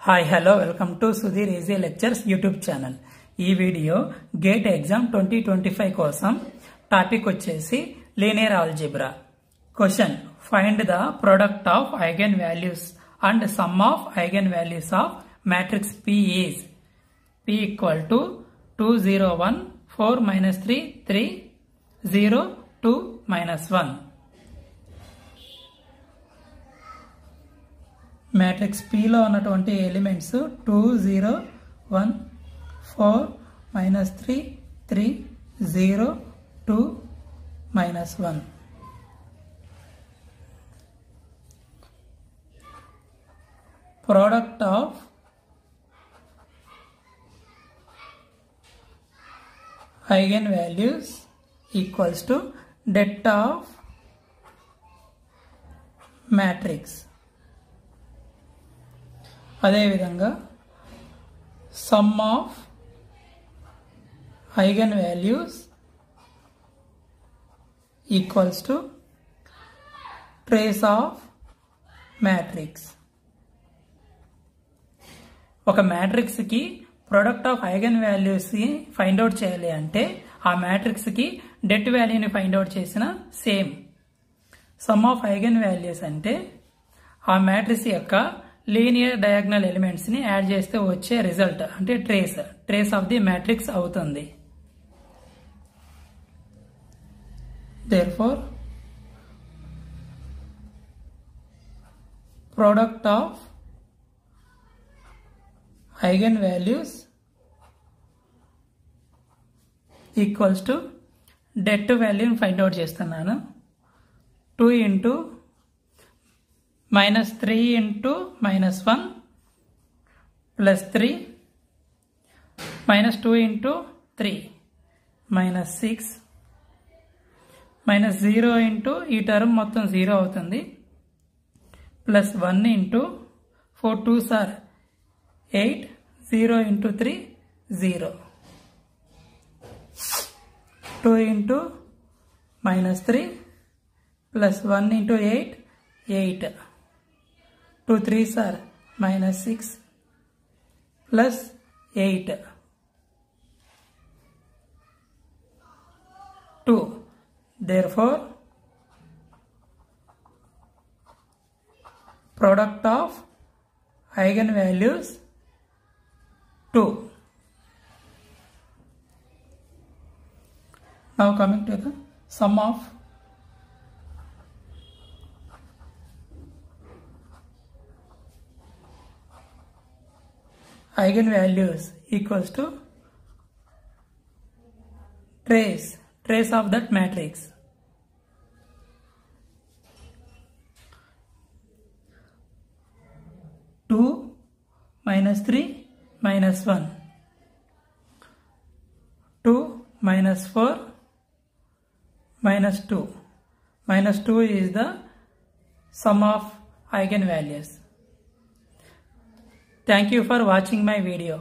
Hi hello welcome to Sudheer easy lectures YouTube channel. ఈ video gate exam 2025 కోసం topic వచ్చేసి linear algebra. Question: find the product of eigen values and some of eigen values of matrix P is P equal to 2 0 1 4 -3 3 0 2 -1. Matrix P లో ఉన్నటువంటి elements 2 0 1 4 -3 3 0 2 -1. Product of eigenvalues equals to det of matrix. అదే విధంగా some of eigen values equals to trace of matrix. ఒక matrix కి product of eigen values ని find out చేయాలి అంటే ఆ మ్యాట్రిక్స్ కి డెట్ వాల్యూని ఫైండ్ అవుట్ చేసిన same. Some of eigen values అంటే ఆ మ్యాట్రిక్స్ యొక్క లీనియర్ డయాగ్నల్ ఎలిమెంట్స్ ని యాడ్ చేస్తే వచ్చే రిజల్ట్ అంటే ట్రేస్ ఆఫ్ ది మ్యాట్రిక్స్ అవుతుంది. Therefore product of eigen values equals to debt వాల్యూని ఫైండ్ అవుట్ చేస్తున్నాను. 2 into -3 into -1 plus 3 -2 into 3 -6 -0 into ఈ టర్మ్ మొత్తం 0 అవుతుంది plus 1 into 4 2s are 8 0 into 3 0 2 into -3 plus 1 into 8 8 2 3s are -6 plus 8 2. Therefore product of eigenvalues 2. Now coming to the sum of eigenvalues equals to trace of that matrix. -2 -3 -1 2 -4 -2 -2 is the sum of eigenvalues. Thank you for watching my video.